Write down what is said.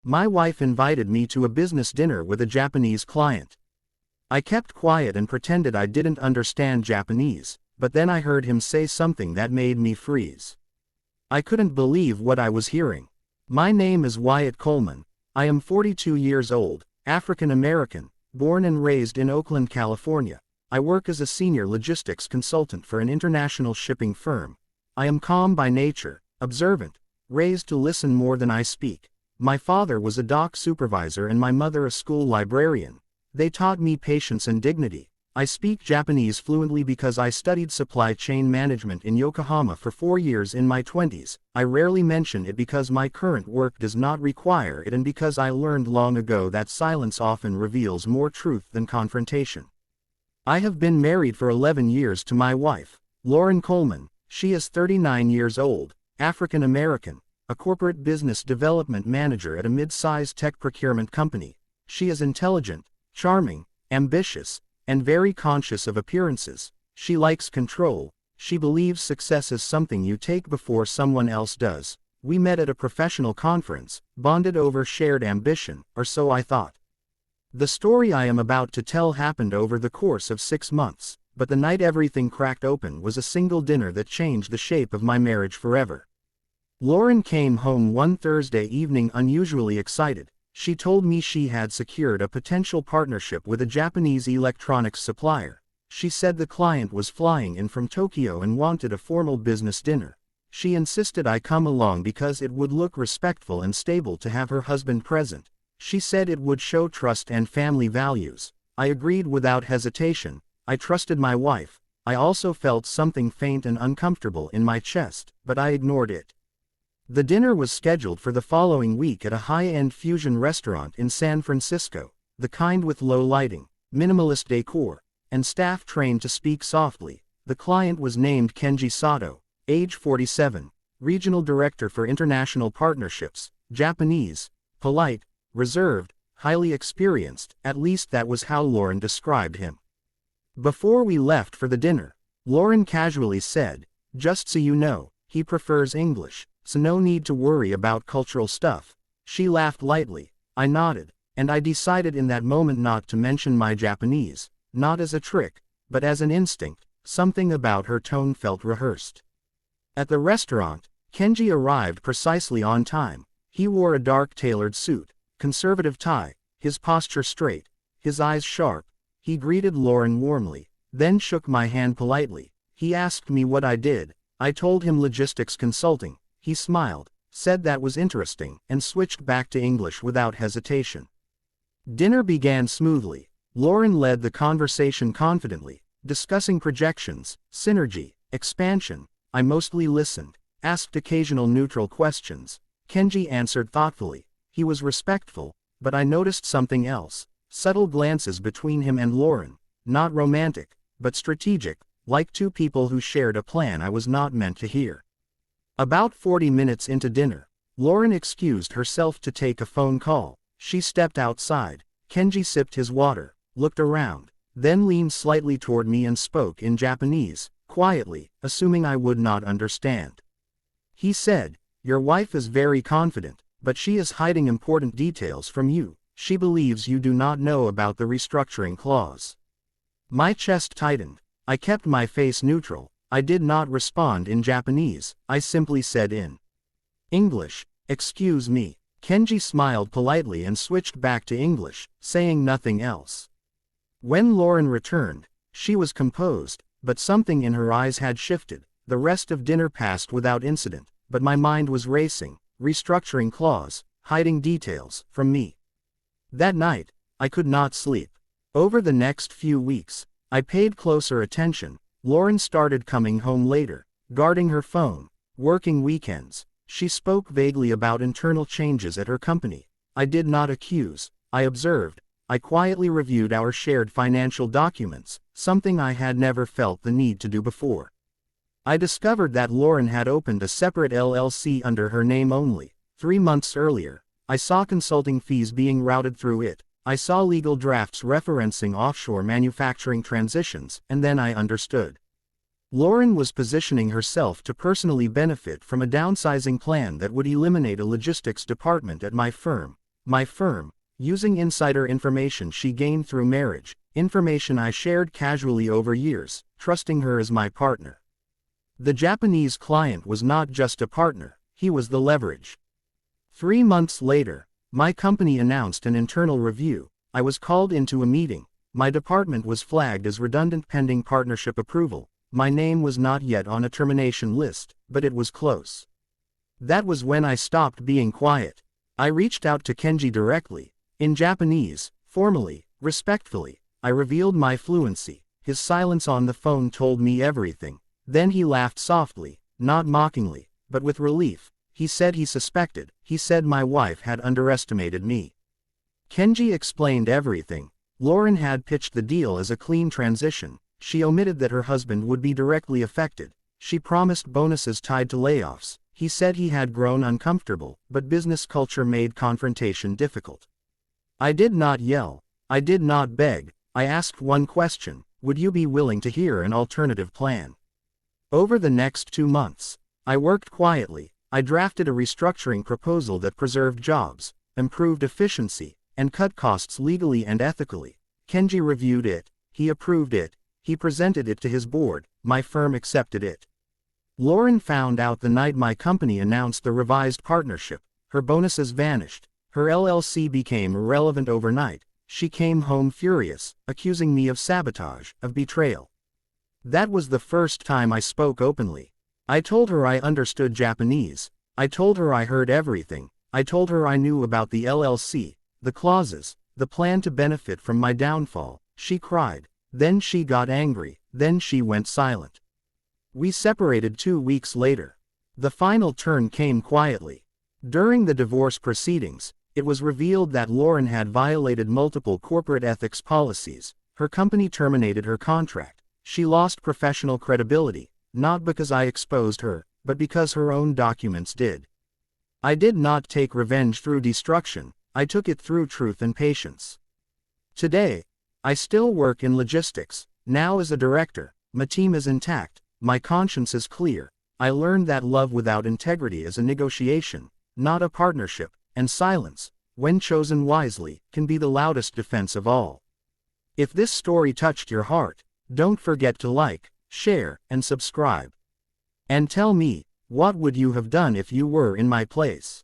My wife invited me to a business dinner with a Japanese client. I kept quiet and pretended I didn't understand Japanese, but then I heard him say something that made me freeze. I couldn't believe what I was hearing. My name is Wyatt Coleman. I am 42 years old, African American, born and raised in Oakland, California. I work as a senior logistics consultant for an international shipping firm. I am calm by nature, observant, raised to listen more than I speak. My father was a dock supervisor and my mother a school librarian. They taught me patience and dignity. I speak Japanese fluently because I studied supply chain management in Yokohama for 4 years in my 20s. I rarely mention it because my current work does not require it and because I learned long ago that silence often reveals more truth than confrontation. I have been married for 11 years to my wife, Lauren Coleman. She is 39 years old, African American, a corporate business development manager at a mid-sized tech procurement company. She is intelligent, charming, ambitious, and very conscious of appearances. She likes control. She believes success is something you take before someone else does. We met at a professional conference, bonded over shared ambition, or so I thought. The story I am about to tell happened over the course of 6 months, but the night everything cracked open was a single dinner that changed the shape of my marriage forever. Lauren came home one Thursday evening unusually excited. She told me she had secured a potential partnership with a Japanese electronics supplier. She said the client was flying in from Tokyo and wanted a formal business dinner. She insisted I come along because it would look respectful and stable to have her husband present. She said it would show trust and family values. I agreed without hesitation. I trusted my wife. I also felt something faint and uncomfortable in my chest, but I ignored it. The dinner was scheduled for the following week at a high-end fusion restaurant in San Francisco, the kind with low lighting, minimalist decor, and staff trained to speak softly. The client was named Kenji Sato, age 47, regional director for international partnerships, Japanese, polite, reserved, highly experienced, at least that was how Lauren described him. Before we left for the dinner, Lauren casually said, "Just so you know, he prefers English, so no need to worry about cultural stuff." She laughed lightly. I nodded, and I decided in that moment not to mention my Japanese, not as a trick, but as an instinct. Something about her tone felt rehearsed. At the restaurant, Kenji arrived precisely on time. He wore a dark tailored suit, conservative tie, his posture straight, his eyes sharp. He greeted Lauren warmly, then shook my hand politely. He asked me what I did. I told him logistics consulting. He smiled, said that was interesting, and switched back to English without hesitation. Dinner began smoothly. Lauren led the conversation confidently, discussing projections, synergy, expansion. I mostly listened, asked occasional neutral questions. Kenji answered thoughtfully. He was respectful, but I noticed something else. Subtle glances between him and Lauren, not romantic, but strategic, like two people who shared a plan I was not meant to hear. About 40 minutes into dinner, Lauren excused herself to take a phone call. She stepped outside. Kenji sipped his water, looked around, then leaned slightly toward me and spoke in Japanese, quietly, assuming I would not understand. He said, "Your wife is very confident, but she is hiding important details from you. She believes you do not know about the restructuring clause." My chest tightened. I kept my face neutral. I did not respond in Japanese. I simply said in English, "Excuse me." Kenji smiled politely and switched back to English, saying nothing else. When Lauren returned, she was composed, but something in her eyes had shifted. The rest of dinner passed without incident, but my mind was racing. Restructuring clause, hiding details from me. That night, I could not sleep. Over the next few weeks, I paid closer attention. Lauren started coming home later, guarding her phone, working weekends. She spoke vaguely about internal changes at her company. I did not accuse, I observed. I quietly reviewed our shared financial documents, something I had never felt the need to do before. I discovered that Lauren had opened a separate LLC under her name only. 3 months earlier, I saw consulting fees being routed through it. I saw legal drafts referencing offshore manufacturing transitions, and then I understood. Lauren was positioning herself to personally benefit from a downsizing plan that would eliminate a logistics department at my firm. my firm, using insider information she gained through marriage, information I shared casually over years, trusting her as my partner. The Japanese client was not just a partner, he was the leverage. 3 months later, my company announced an internal review. I was called into a meeting. My department was flagged as redundant pending partnership approval. My name was not yet on a termination list, but it was close. That was when I stopped being quiet. I reached out to Kenji directly. In Japanese, formally, respectfully, I revealed my fluency. His silence on the phone told me everything. Then he laughed softly, not mockingly, but with relief. He said he suspected. He said my wife had underestimated me. Kenji explained everything. Lauren had pitched the deal as a clean transition. She omitted that her husband would be directly affected. She promised bonuses tied to layoffs. He said he had grown uncomfortable, but business culture made confrontation difficult. I did not yell. I did not beg. I asked one question: would you be willing to hear an alternative plan? Over the next 2 months, I worked quietly. I drafted a restructuring proposal that preserved jobs, improved efficiency, and cut costs legally and ethically. Kenji reviewed it. He approved it. He presented it to his board. My firm accepted it. Lauren found out the night my company announced the revised partnership. Her bonuses vanished. Her LLC became irrelevant overnight. She came home furious, accusing me of sabotage, of betrayal. That was the first time I spoke openly. I told her I understood Japanese. I told her I heard everything. I told her I knew about the LLC, the clauses, the plan to benefit from my downfall. She cried. Then she got angry. Then she went silent. We separated 2 weeks later. The final turn came quietly. During the divorce proceedings, it was revealed that Lauren had violated multiple corporate ethics policies. Her company terminated her contract. She lost professional credibility, not because I exposed her, but because her own documents did. I did not take revenge through destruction. I took it through truth and patience. Today, I still work in logistics, now as a director. My team is intact. My conscience is clear. I learned that love without integrity is a negotiation, not a partnership, and silence, when chosen wisely, can be the loudest defense of all. If this story touched your heart, don't forget to like, share, and subscribe. And tell me, what would you have done if you were in my place?